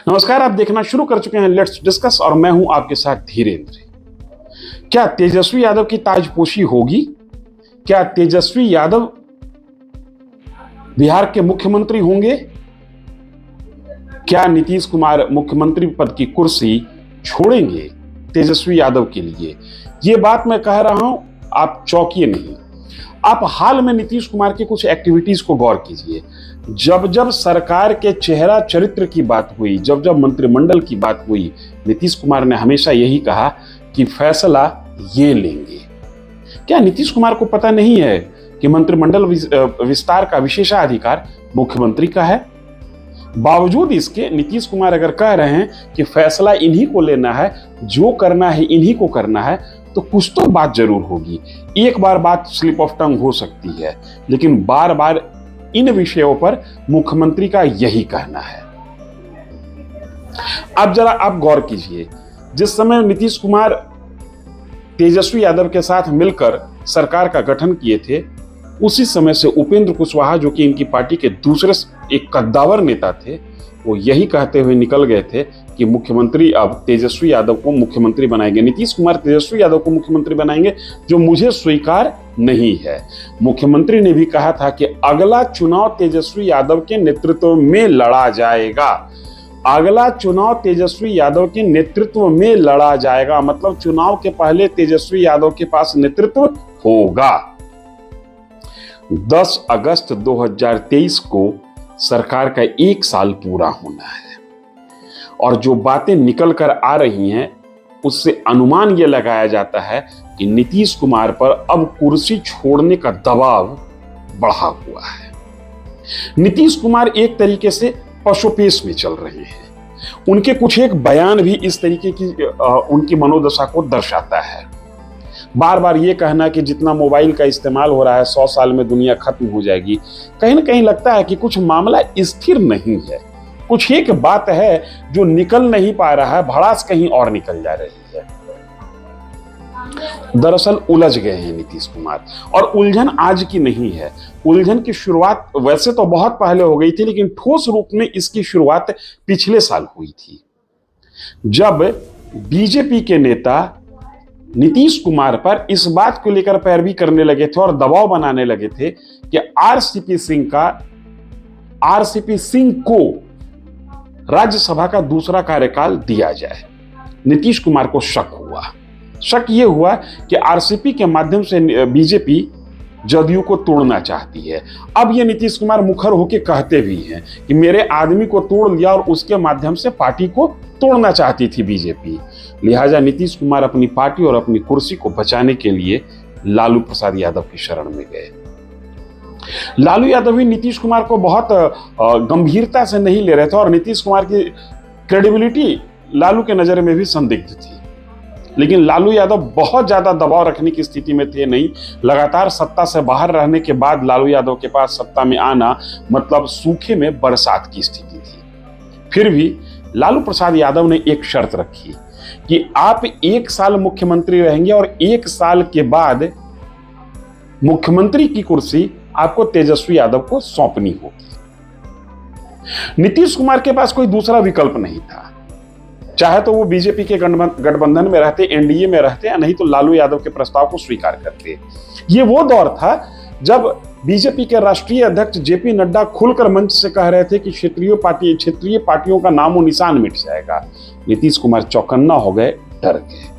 नमस्कार, आप देखना शुरू कर चुके हैं लेट्स डिस्कस और मैं हूं आपके साथ धीरेन्द्र। क्या तेजस्वी यादव की ताजपोशी होगी? क्या तेजस्वी यादव बिहार के मुख्यमंत्री होंगे? क्या नीतीश कुमार मुख्यमंत्री पद की कुर्सी छोड़ेंगे तेजस्वी यादव के लिए? ये बात मैं कह रहा हूं, आप चौंकिए नहीं। आप हाल में नीतीश कुमार की कुछ एक्टिविटीज को गौर कीजिए। जब जब सरकार के चेहरा चरित्र की बात हुई, जब जब मंत्रिमंडल की बात हुई, नीतीश कुमार ने हमेशा यही कहा कि फैसला ये लेंगे। क्या नीतीश कुमार को पता नहीं है कि मंत्रिमंडल विस्तार का विशेषाधिकार मुख्यमंत्री का है? बावजूद इसके नीतीश कुमार अगर कह रहे हैं कि फैसला इन्हीं को लेना है, जो करना है इन्हीं को करना है, तो कुछ तो बात जरूर होगी। एक बार बात स्लिप ऑफ टंग हो सकती है, लेकिन बार बार इन विषयों पर मुख्यमंत्री का यही कहना है। अब जरा आप गौर कीजिए, जिस समय नीतीश कुमार तेजस्वी यादव के साथ मिलकर सरकार का गठन किए थे, उसी समय से उपेंद्र कुशवाहा, जो कि इनकी पार्टी के दूसरे एक कद्दावर नेता थे, वो यही कहते हुए निकल गए थे कि मुख्यमंत्री अब तेजस्वी यादव को मुख्यमंत्री बनाएंगे, नीतीश कुमार तेजस्वी यादव को मुख्यमंत्री बनाएंगे, जो मुझे स्वीकार नहीं है। मुख्यमंत्री ने भी कहा था कि अगला चुनाव तेजस्वी यादव के नेतृत्व में लड़ा जाएगा। अगला चुनाव तेजस्वी यादव के नेतृत्व में लड़ा जाएगा, मतलब चुनाव के पहले तेजस्वी यादव के पास नेतृत्व होगा। 10 अगस्त 2023 को सरकार का 1 साल पूरा होना है और जो बातें निकल कर आ रही हैं, उससे अनुमान यह लगाया जाता है कि नीतीश कुमार पर अब कुर्सी छोड़ने का दबाव बढ़ा हुआ है। नीतीश कुमार एक तरीके से पशुपेश में चल रहे हैं। उनके कुछ एक बयान भी इस तरीके की उनकी मनोदशा को दर्शाता है। बार बार ये कहना कि जितना मोबाइल का इस्तेमाल हो रहा है 100 साल में दुनिया खत्म हो जाएगी, कहीं ना कहीं लगता है कि कुछ मामला स्थिर नहीं है। कुछ एक बात है जो निकल नहीं पा रहा है, भड़ास कहीं और निकल जा रही है। दरअसल उलझ गए हैं नीतीश कुमार, और उलझन आज की नहीं है। उलझन की शुरुआत वैसे तो बहुत पहले हो गई थी, लेकिन ठोस रूप में इसकी शुरुआत पिछले साल हुई थी, जब बीजेपी के नेता नीतीश कुमार पर इस बात को लेकर पैरवी करने लगे थे और दबाव बनाने लगे थे कि आरसीपी सिंह को राज्यसभा का दूसरा कार्यकाल दिया जाए। नीतीश कुमार को शक ये हुआ कि आरसीपी के माध्यम से बीजेपी जदयू को तोड़ना चाहती है। अब ये नीतीश कुमार मुखर होकर कहते भी हैं कि मेरे आदमी को तोड़ लिया और उसके माध्यम से पार्टी को तोड़ना चाहती थी बीजेपी। लिहाजा नीतीश कुमार अपनी पार्टी और अपनी कुर्सी को बचाने के लिए लालू प्रसाद यादव की शरण में गए। लालू यादव भी नीतीश कुमार को बहुत गंभीरता से नहीं ले रहे थे और नीतीश कुमार की क्रेडिबिलिटी लालू के नजर में भी संदिग्ध थी। लेकिन लालू यादव बहुत ज्यादा दबाव रखने की स्थिति में थे नहीं। लगातार सत्ता से बाहर रहने के बाद लालू यादव के पास सत्ता में आना मतलब सूखे में बरसात की स्थिति थी। फिर भी लालू प्रसाद यादव ने एक शर्त रखी कि आप 1 साल मुख्यमंत्री रहेंगे और 1 साल के बाद मुख्यमंत्री की कुर्सी आपको तेजस्वी यादव को सौंपनी होगी। नीतीश कुमार के पास कोई दूसरा विकल्प नहीं था। चाहे तो वो बीजेपी के गठबंधन में रहते, एनडीए में रहते, या नहीं तो लालू यादव के प्रस्ताव को स्वीकार करते। ये वो दौर था जब बीजेपी के राष्ट्रीय अध्यक्ष जेपी नड्डा खुलकर मंच से कह रहे थे कि क्षेत्रीय पार्टियों का नामो निशान मिट जाएगा। नीतीश कुमार चौकन्ना हो गए, डर गए,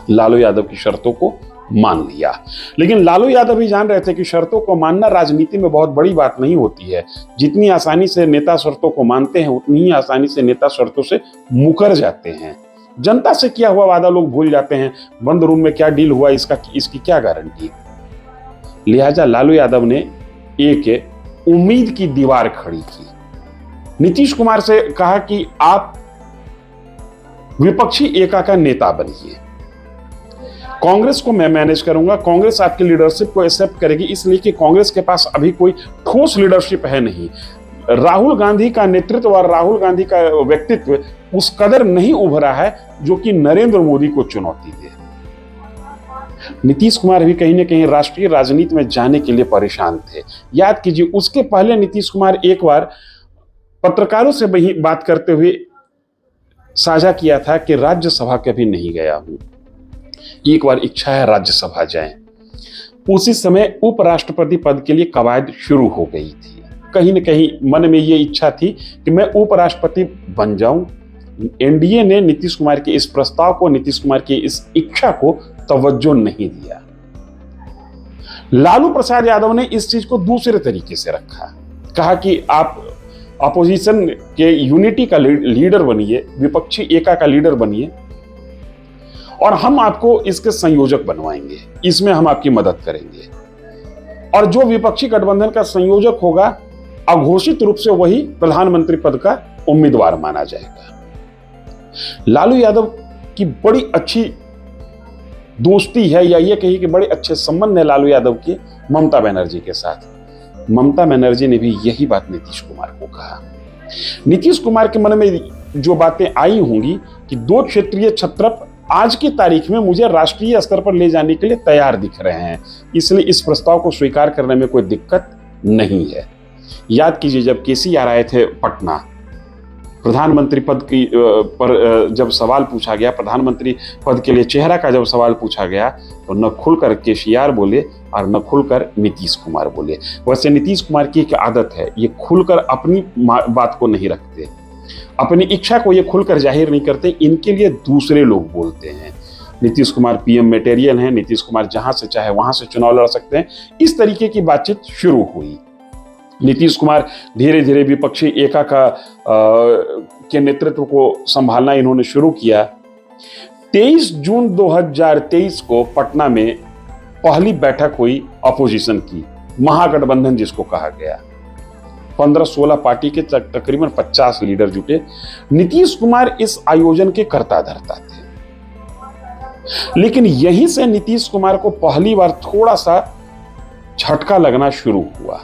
लालू यादव की शर्तों को मान लिया। लेकिन लालू यादव भी जान रहे थे कि शर्तों को मानना राजनीति में बहुत बड़ी बात नहीं होती है। जितनी आसानी से नेता शर्तों को मानते हैं, उतनी ही आसानी से नेता शर्तों से मुकर जाते हैं। जनता से किया हुआ वादा लोग भूल जाते हैं। बंद रूम में क्या डील हुआ इसकी क्या गारंटी। लिहाजा लालू यादव ने एक उम्मीद की दीवार खड़ी की। नीतीश कुमार से कहा कि आप विपक्षी एका का नेता बनिए, कांग्रेस को मैं मैनेज करूंगा, कांग्रेस आपकी लीडरशिप को एक्सेप्ट करेगी, इसलिए कि कांग्रेस के पास अभी कोई ठोस लीडरशिप है नहीं। राहुल गांधी का नेतृत्व और राहुल गांधी का व्यक्तित्व उस कदर नहीं उभरा है जो कि नरेंद्र मोदी को चुनौती दे। नीतीश कुमार भी कहीं ना कहीं राष्ट्रीय राजनीति में जाने के लिए परेशान थे। याद कीजिए, उसके पहले नीतीश कुमार एक बार पत्रकारों से वही बात करते हुए साझा किया था कि राज्यसभा कभी नहीं गया हूं, एक बार इच्छा है राज्यसभा जाएं। उसी समय उपराष्ट्रपति पद के लिए कवायद शुरू हो गई थी। कहीं न कहीं मन में ये इच्छा थी कि मैं उपराष्ट्रपति बन जाऊं। एनडीए ने नीतीश कुमार के इस प्रस्ताव को, नीतीश कुमार की इस इच्छा को तवज्जो नहीं दिया। लालू प्रसाद यादव ने इस चीज को दूसरे तरीके से रखा, कहा कि आप अपोजिशन के यूनिटी का लीडर बनिए, विपक्षी एका का लीडर बनिए और हम आपको इसके संयोजक बनवाएंगे, इसमें हम आपकी मदद करेंगे। और जो विपक्षी गठबंधन का संयोजक होगा अघोषित रूप से वही प्रधानमंत्री पद का उम्मीदवार माना जाएगा। लालू यादव की बड़ी अच्छी दोस्ती है, या ये कहिए कि बड़े अच्छे संबंध है लालू यादव के ममता बनर्जी के साथ। ममता बनर्जी ने भी यही बात नीतीश कुमार को कहा। नीतीश कुमार के मन में जो बातें आई होंगी कि दो क्षेत्रीय छत्रप आज की तारीख में मुझे राष्ट्रीय स्तर पर ले जाने के लिए तैयार दिख रहे हैं, इसलिए इस प्रस्ताव को स्वीकार करने में कोई दिक्कत नहीं है। याद कीजिए, जब केसीआर आए थे पटना, प्रधानमंत्री पद की पर जब सवाल पूछा गया, प्रधानमंत्री पद के लिए चेहरा का जब सवाल पूछा गया, तो न खुलकर केसीआर बोले और न खुलकर नीतीश कुमार बोले। वैसे नीतीश कुमार की एक आदत है, ये खुलकर अपनी बात को नहीं रखते, अपनी इच्छा को ये खुलकर जाहिर नहीं करते, इनके लिए दूसरे लोग बोलते हैं। नीतीश कुमार पीएम मटेरियल हैं, नीतीश कुमार जहां से चाहे वहां से चुनाव लड़ सकते हैं। इस तरीके की बातचीत शुरू हुई। नीतीश कुमार धीरे धीरे विपक्षी एका के नेतृत्व को संभालना इन्होंने शुरू किया। 23 जून 2023 को पटना में पहली बैठक हुई अपोजिशन की, महागठबंधन जिसको कहा गया। 15-16 पार्टी के तकरीबन 50 लीडर जुटे। नीतीश कुमार इस आयोजन के कर्ता धर्ता थे, लेकिन यहीं से नीतीश कुमार को पहली बार थोड़ा सा झटका लगना शुरू हुआ।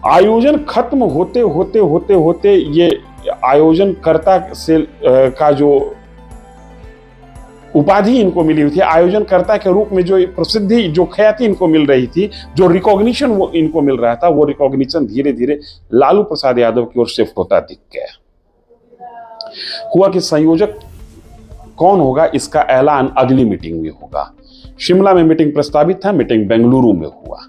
आयोजन खत्म होते होते होते होते ये आयोजनकर्ता से का जो उपाधि इनको मिली हुई थी, आयोजनकर्ता के रूप में जो प्रसिद्धि, जो ख्याति इनको मिल रही थी, जो रिकॉग्निशन वो इनको मिल रहा था, वो रिकॉग्निशन धीरे धीरे लालू प्रसाद यादव की ओर शिफ्ट होता दिख गया। हुआ कि संयोजक कौन होगा इसका ऐलान अगली मीटिंग में होगा। शिमला में मीटिंग प्रस्तावित था, मीटिंग बेंगलुरु में हुआ,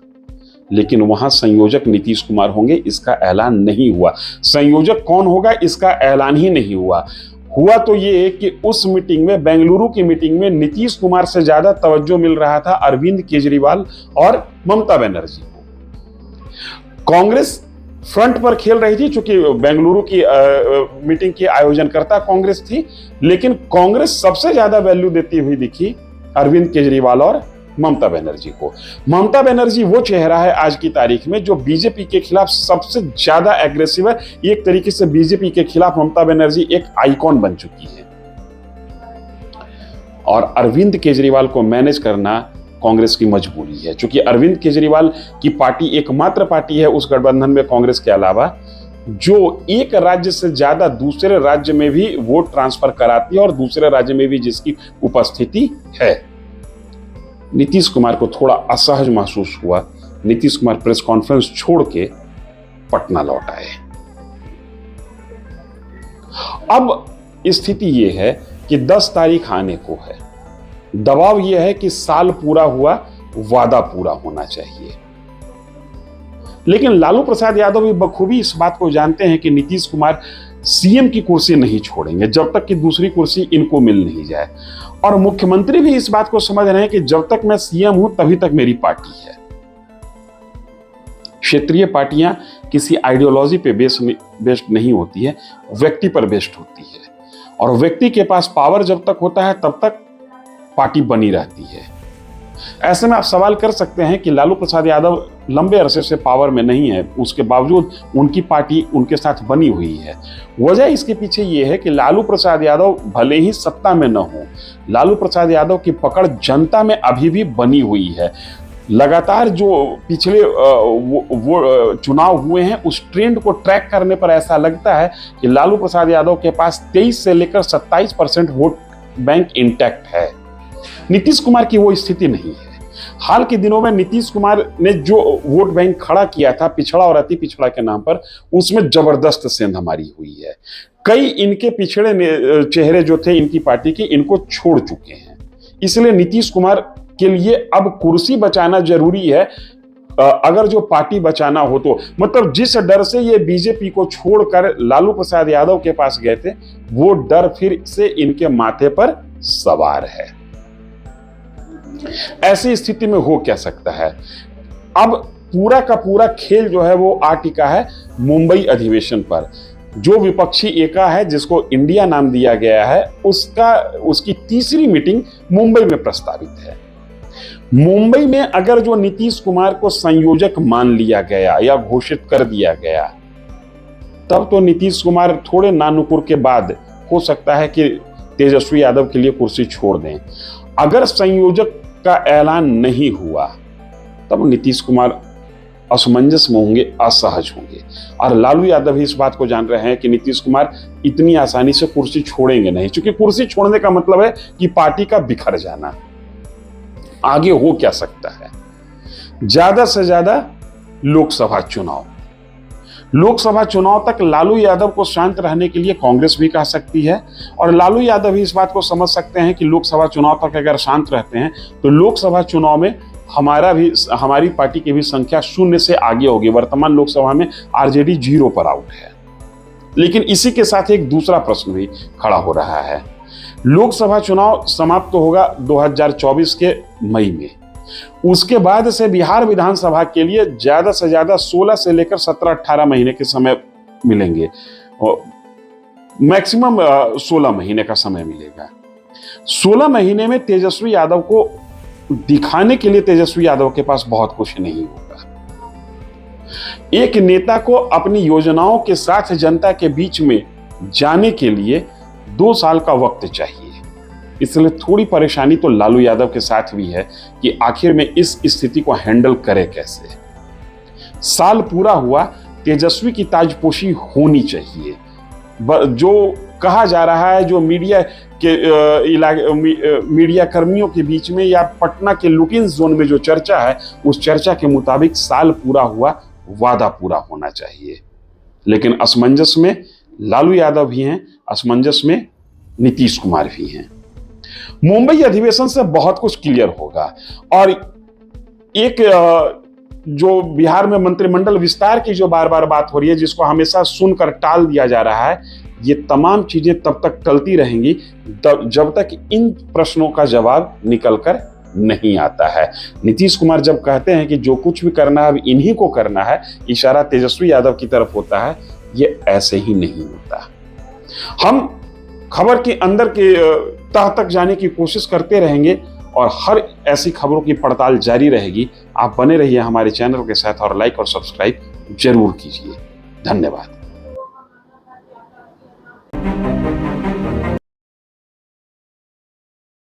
लेकिन वहां संयोजक नीतीश कुमार होंगे इसका ऐलान नहीं हुआ। संयोजक कौन होगा इसका ऐलान ही नहीं हुआ। हुआ तो ये कि उस मीटिंग में, बेंगलुरु की मीटिंग में, नीतीश कुमार से ज्यादा तवज्जो मिल रहा था अरविंद केजरीवाल और ममता बनर्जी को। कांग्रेस फ्रंट पर खेल रही थी, चूंकि बेंगलुरु की मीटिंग की आयोजनकर्ता कांग्रेस थी, लेकिन कांग्रेस सबसे ज्यादा वैल्यू देती हुई दिखी अरविंद केजरीवाल और ममता बनर्जी को। ममता बनर्जी वो चेहरा है आज की तारीख में जो बीजेपी के खिलाफ सबसे ज्यादा एग्रेसिव है। एक तरीके से बीजेपी के खिलाफ ममता बनर्जी एक आइकॉन बन चुकी है, और अरविंद केजरीवाल को मैनेज करना कांग्रेस की मजबूरी है, क्योंकि अरविंद केजरीवाल की पार्टी एकमात्र पार्टी है उस गठबंधन में कांग्रेस के अलावा जो एक राज्य से ज्यादा दूसरे राज्य में भी वोट ट्रांसफर कराती है और दूसरे राज्य में भी जिसकी उपस्थिति है। नीतीश कुमार को थोड़ा असहज महसूस हुआ। नीतीश कुमार प्रेस कॉन्फ्रेंस छोड़ के पटना लौट आए। अब स्थिति यह है कि 10 तारीख आने को है। दबाव यह है कि साल पूरा हुआ, वादा पूरा होना चाहिए। लेकिन लालू प्रसाद यादव भी बखूबी इस बात को जानते हैं कि नीतीश कुमार सीएम की कुर्सी नहीं छोड़ेंगे जब तक कि दूसरी कुर्सी इनको मिल नहीं जाए, और मुख्यमंत्री भी इस बात को समझ रहे हैं कि जब तक मैं सीएम हूं तभी तक मेरी पार्टी है। क्षेत्रीय पार्टियां किसी आइडियोलॉजी पे बेस्ड नहीं होती है, व्यक्ति पर बेस्ड होती है, और व्यक्ति के पास पावर जब तक होता है तब तक पार्टी बनी रहती है। ऐसे में आप सवाल कर सकते हैं कि लालू प्रसाद यादव लंबे अरसे से पावर में नहीं है, उसके बावजूद उनकी पार्टी उनके साथ बनी हुई है। वजह इसके पीछे ये है कि लालू प्रसाद यादव भले ही सत्ता में न हो, लालू प्रसाद यादव की पकड़ जनता में अभी भी बनी हुई है। लगातार जो पिछले वो चुनाव हुए हैं उस ट्रेंड को ट्रैक करने पर ऐसा लगता है कि लालू प्रसाद यादव के पास 23 से लेकर 27% वोट बैंक इंटैक्ट है। नीतीश कुमार की वो स्थिति नहीं है। हाल के दिनों में नीतीश कुमार ने जो वोट बैंक खड़ा किया था पिछड़ा और अति पिछड़ा के नाम पर, उसमें जबरदस्त सेंधमारी हुई है। कई इनके पिछड़े चेहरे जो थे इनकी पार्टी के, इनको छोड़ चुके हैं। इसलिए नीतीश कुमार के लिए अब कुर्सी बचाना जरूरी है। अगर जो पार्टी बचाना हो तो, मतलब जिस डर से ये बीजेपी को छोड़कर लालू प्रसाद यादव के पास गए थे, वो डर फिर से इनके माथे पर सवार है। ऐसी स्थिति में हो क्या सकता है? अब पूरा का पूरा खेल जो है वो आ टिका है मुंबई अधिवेशन पर। जो विपक्षी एका है जिसको इंडिया नाम दिया गया है, उसकी तीसरी मीटिंग मुंबई में प्रस्तावित है। मुंबई में अगर जो नीतीश कुमार को संयोजक मान लिया गया या घोषित कर दिया गया, तब तो नीतीश कुमार थोड़े नानुकुर के बाद हो सकता है कि तेजस्वी यादव के लिए कुर्सी छोड़ दें। अगर संयोजक का ऐलान नहीं हुआ, तब नीतीश कुमार असमंजस में होंगे, असहज होंगे। और लालू यादव भी इस बात को जान रहे हैं कि नीतीश कुमार इतनी आसानी से कुर्सी छोड़ेंगे नहीं, क्योंकि कुर्सी छोड़ने का मतलब है कि पार्टी का बिखर जाना। आगे हो क्या सकता है? ज्यादा से ज्यादा लोकसभा चुनाव। लोकसभा चुनाव तक लालू यादव को शांत रहने के लिए कांग्रेस भी कह सकती है, और लालू यादव भी इस बात को समझ सकते हैं कि लोकसभा चुनाव तक अगर शांत रहते हैं तो लोकसभा चुनाव में हमारी पार्टी की भी संख्या 0 से आगे होगी। वर्तमान लोकसभा में आरजेडी 0 पर आउट है। लेकिन इसी के साथ एक दूसरा प्रश्न भी खड़ा हो रहा है। लोकसभा चुनाव समाप्त होगा 2024 के मई में। उसके बाद से बिहार विधानसभा के लिए ज्यादा से ज्यादा 16 से लेकर 17-18 महीने के समय मिलेंगे, मैक्सिमम 16 महीने का समय मिलेगा। 16 महीने में तेजस्वी यादव को दिखाने के लिए तेजस्वी यादव के पास बहुत कुछ नहीं होगा। एक नेता को अपनी योजनाओं के साथ जनता के बीच में जाने के लिए 2 साल का वक्त चाहिए। इसलिए थोड़ी परेशानी तो लालू यादव के साथ भी है कि आखिर में इस स्थिति को हैंडल करे कैसे। साल पूरा हुआ, तेजस्वी की ताजपोशी होनी चाहिए। जो कहा जा रहा है, जो मीडिया कर्मियों के बीच में या पटना के लुकिंग जोन में जो चर्चा है, उस चर्चा के मुताबिक साल पूरा हुआ, वादा पूरा होना चाहिए। लेकिन असमंजस में लालू यादव भी हैं, असमंजस में नीतीश कुमार भी हैं। मुंबई अधिवेशन से बहुत कुछ क्लियर होगा। और एक जो बिहार में मंत्रिमंडल विस्तार की जो बार बार बात हो रही है, जिसको हमेशा सुनकर टाल दिया जा रहा है, ये तमाम चीजें तब तक टलती रहेंगी जब तक इन प्रश्नों का जवाब निकलकर नहीं आता है। नीतीश कुमार जब कहते हैं कि जो कुछ भी करना है अब इन्हीं को करना है, इशारा तेजस्वी यादव की तरफ होता है। ये ऐसे ही नहीं होता। हम खबर के अंदर के तह तक जाने की कोशिश करते रहेंगे और हर ऐसी खबरों की पड़ताल जारी रहेगी। आप बने रहिए हमारे चैनल के साथ और लाइक और सब्सक्राइब जरूर कीजिए। धन्यवाद।